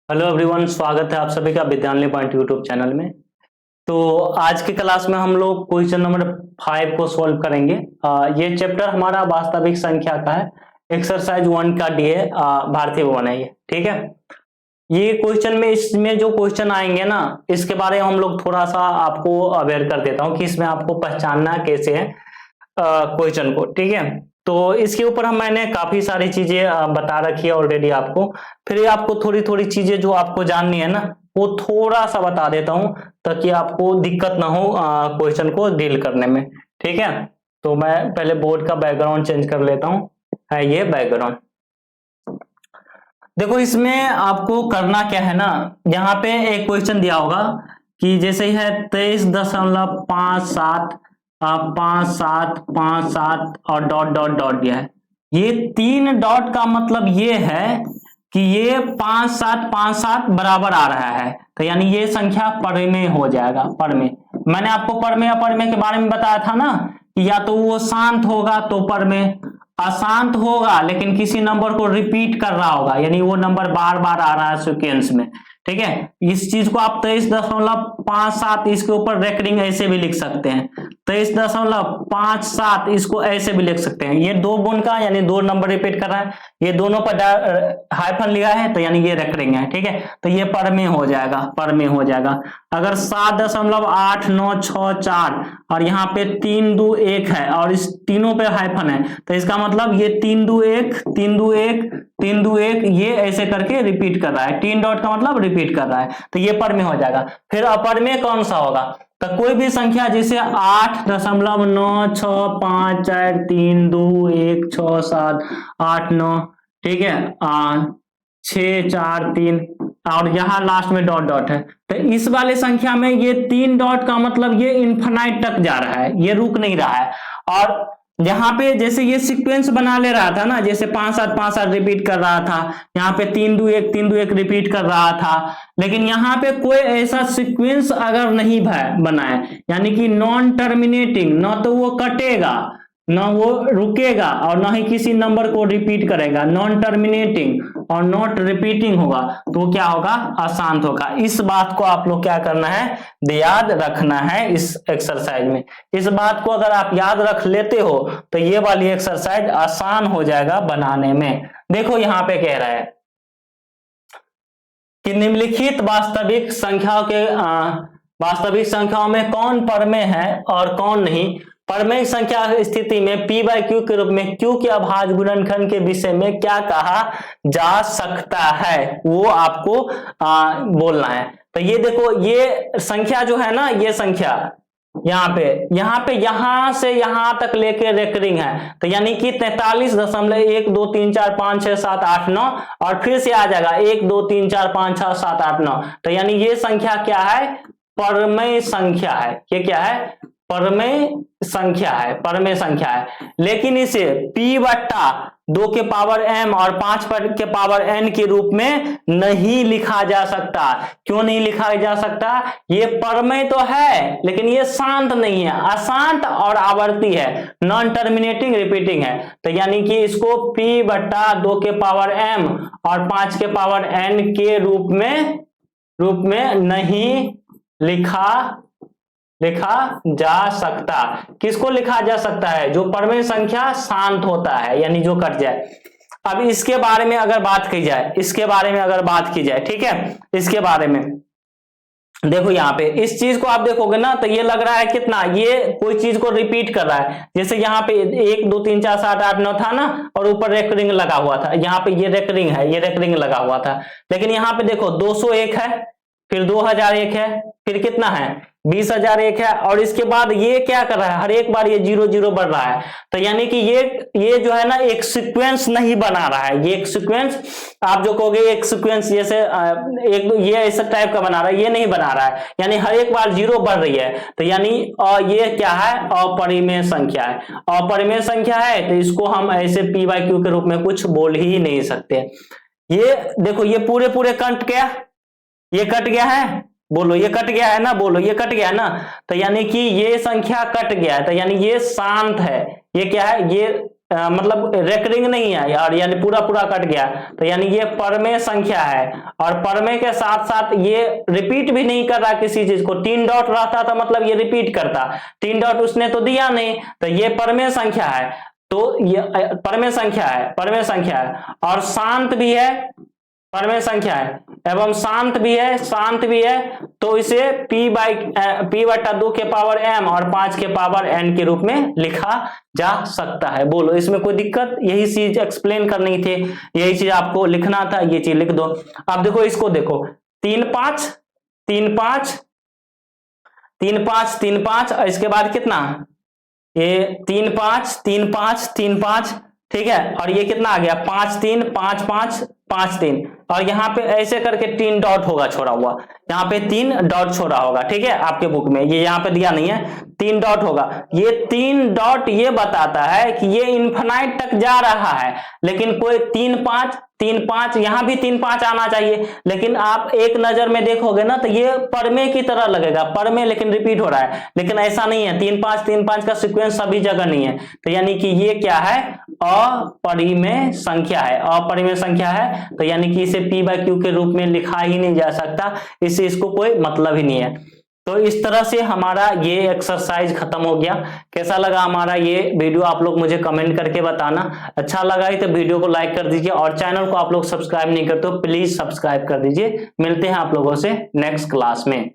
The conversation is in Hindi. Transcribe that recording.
हेलो एवरीवन, स्वागत है आप सभी का विद्यालय पॉइंट यूट्यूब चैनल में। तो आज की क्लास में हम लोग क्वेश्चन नंबर 5 को सॉल्व करेंगे। ये चैप्टर हमारा वास्तविक संख्या का है। एक्सरसाइज 1 का डी है, भारतीय भवन है ये, ठीक है। ये क्वेश्चन में इसमें जो क्वेश्चन आएंगे ना, इसके बारे में हम लोग थोड़ा सा आपको अवेयर कर देता हूँ कि इसमें आपको पहचानना कैसे है क्वेश्चन को, ठीक है। तो इसके ऊपर मैंने काफी सारी चीजें बता रखी है ऑलरेडी आपको। फिर आपको थोड़ी थोड़ी चीजें जो आपको जाननी है ना, वो थोड़ा सा बता देता हूं ताकि आपको दिक्कत ना हो क्वेश्चन को डील करने में, ठीक है। तो मैं पहले बोर्ड का बैकग्राउंड चेंज कर लेता हूं, है ये बैकग्राउंड। देखो इसमें आपको करना क्या है ना, यहाँ पे एक क्वेश्चन दिया होगा कि जैसे ही है 23.57 5757 और डॉट डॉट डॉट दिया है। ये 3 डॉट का मतलब ये है कि ये 5757 बराबर आ रहा है, तो यानी ये संख्या परमेय हो जाएगा। परमेय, मैंने आपको परमेय अपरमेय के बारे में बताया था ना कि या तो वो शांत होगा तो परमेय, अशांत होगा लेकिन किसी नंबर को रिपीट कर रहा होगा, यानी वो नंबर बार बार आ रहा है सीक्वेंस में, ठीक है। इस चीज को आप 23.57 इसके ऊपर रेकरिंग ऐसे भी लिख सकते हैं, 23.57 इसको ऐसे भी लिख सकते हैं। ये 2 गुण का यानी 2 नंबर रिपीट कर रहा है, ये दोनों पर हाइफन लिया है तो यानी ये रेकरिंग है, ठीक है। तो ये परमेय हो जाएगा, परमेय हो जाएगा। अगर 7.8964 और यहाँ पे 3 2 1 है और इस तीनों पे हाइफन है, तो इसका मतलब ये 3 2 1 3 2 1 3 2 1 ये ऐसे करके रिपीट कर रहा है। 3 डॉट का मतलब रिपीट कर रहा है, तो ये परमेय हो जाएगा। फिर अपरमेय कौन सा होगा, तो कोई भी संख्या जिसे 8.96532167 ठीक है, 643 और यहाँ लास्ट में डॉट डॉट है, तो इस वाले संख्या में ये 3 डॉट का मतलब ये इन्फिनाइट तक जा रहा है, ये रुक नहीं रहा है। और यहाँ पे जैसे ये सीक्वेंस बना ले रहा था ना, जैसे 5757 रिपीट कर रहा था, यहाँ पे 3 2 1 3 2 1 रिपीट कर रहा था, लेकिन यहाँ पे कोई ऐसा सीक्वेंस अगर नहीं बना है, यानी कि नॉन टर्मिनेटिंग, ना तो वो कटेगा ना वो रुकेगा और ना ही किसी नंबर को रिपीट करेगा, नॉन टर्मिनेटिंग और नॉट रिपीटिंग होगा, तो क्या होगा, अशांत होगा। इस बात को आप लोग क्या करना है, याद रखना है इस एक्सरसाइज में। इस बात को अगर आप याद रख लेते हो तो ये वाली एक्सरसाइज आसान हो जाएगा बनाने में। देखो यहाँ पे कह रहा है कि निम्नलिखित वास्तविक संख्याओं में कौन परमेय है और कौन नहीं। परमेय संख्या की स्थिति में p बाय क्यू के रूप में q के अभाज्य गुणनखंड के विषय में क्या कहा जा सकता है, वो आपको बोलना है। तो ये देखो, ये संख्या जो है ना, ये संख्या यहाँ पे यहां से यहां तक लेके रेकरिंग है, तो यानी कि 43.123456789 और फिर से आ जाएगा 123456789, तो यानी ये संख्या क्या है, परमेय संख्या है। ये क्या है, परमेय संख्या है, परमेय संख्या है। लेकिन इसे p बट्टा 2 के पावर m और 5 के पावर n के रूप में नहीं लिखा जा सकता। क्यों नहीं लिखा जा सकता, ये परमेय तो है लेकिन ये शांत नहीं है, अशांत और आवर्ती है, नॉन टर्मिनेटिंग रिपीटिंग है, तो यानी कि इसको p बट्टा 2 के पावर m और 5 के पावर n के रूप में नहीं लिखा जा सकता। किसको लिखा जा सकता है, जो परमेय संख्या शांत होता है, यानी जो कट जाए। अब इसके बारे में अगर बात की जाए, ठीक है, इसके बारे में देखो यहाँ पे इस चीज को आप देखोगे ना, तो ये लग रहा है कितना, ये कोई चीज को रिपीट कर रहा है। जैसे यहाँ पे 1 2 3 4 7 8 9 था ना, और ऊपर रेकरिंग लगा हुआ था, यहाँ पे ये रेकरिंग है, ये रेकरिंग लगा हुआ था। लेकिन यहाँ पे देखो 201 है, फिर 2001 है, फिर कितना है 20,001 है, और इसके बाद ये क्या कर रहा है, हर एक बार ये 0 0 बढ़ रहा है, तो यानी कि ये जो है ना एक सीक्वेंस नहीं बना रहा है। ये एक सीक्वेंस, आप जो कहोगे एक सीक्वेंस जैसे एक ये ऐसा टाइप का बना रहा है, ये नहीं बना रहा है, यानी हर एक बार 0 बढ़ रही है, तो यानी ये क्या है, अपरिमेय संख्या है। अपरिमेय संख्या है तो इसको हम ऐसे p बाय क्यू के रूप में कुछ बोल ही नहीं सकते। ये देखो, ये पूरे कट गया, ये कट गया है, बोलो ये कट गया है ना, बोलो ये कट गया है ना, तो यानी कि ये संख्या कट गया है, तो यानी ये शांत है। ये क्या है, ये मतलब रेकरिंग नहीं है और यानी पूरा पूरा कट गया, तो यानी ये परमेय संख्या है। और परमेय के साथ साथ ये रिपीट भी नहीं कर रहा किसी चीज को, 3 डॉट रहता तो मतलब ये रिपीट करता, 3 डॉट उसने तो दिया नहीं, तो ये परमेय संख्या है। तो ये परमेय संख्या है, परमेय संख्या है। और शांत भी है, परमेय संख्या है, एवं शांत भी है, शांत भी है। तो इसे p/2 के पावर m और 5 के पावर n के रूप में लिखा जा सकता है। बोलो इसमें कोई दिक्कत? यही चीज एक्सप्लेन करनी थी, यही चीज आपको लिखना था, ये चीज लिख दो। अब देखो इसको देखो, 3 5 3 5 3 5 3 5, और इसके बाद कितना, ये 3 5 3 5 3 5, ठीक है। और ये कितना आ गया, 5 3 5 5 5 3, और यहाँ पे ऐसे करके 3 डॉट होगा छोड़ा हुआ, यहाँ पे 3 डॉट छोड़ा होगा, ठीक है। आपके बुक में ये यहाँ पे दिया नहीं है, 3 डॉट होगा। ये 3 डॉट ये बताता है कि ये इन्फिनाइट तक जा रहा है, लेकिन कोई 3 5 3 5, यहाँ भी 3 5 आना चाहिए, लेकिन आप एक नजर में देखोगे ना तो ये परमेय की तरह लगेगा, परमेय लेकिन रिपीट हो रहा है, लेकिन ऐसा नहीं है। 3 5 3 5 का सीक्वेंस सभी जगह नहीं है, तो यानी कि ये क्या है, अपरिमेय संख्या है, अपरिमेय संख्या है। तो यानी कि इसे p/q के रूप में लिखा ही नहीं जा सकता, इससे इसको कोई मतलब ही नहीं है। तो इस तरह से हमारा ये एक्सरसाइज खत्म हो गया। कैसा लगा हमारा ये वीडियो आप लोग मुझे कमेंट करके बताना। अच्छा लगा है तो वीडियो को लाइक कर दीजिए, और चैनल को आप लोग सब्सक्राइब नहीं करते हो प्लीज सब्सक्राइब कर दीजिए। मिलते हैं आप लोगों से नेक्स्ट क्लास में।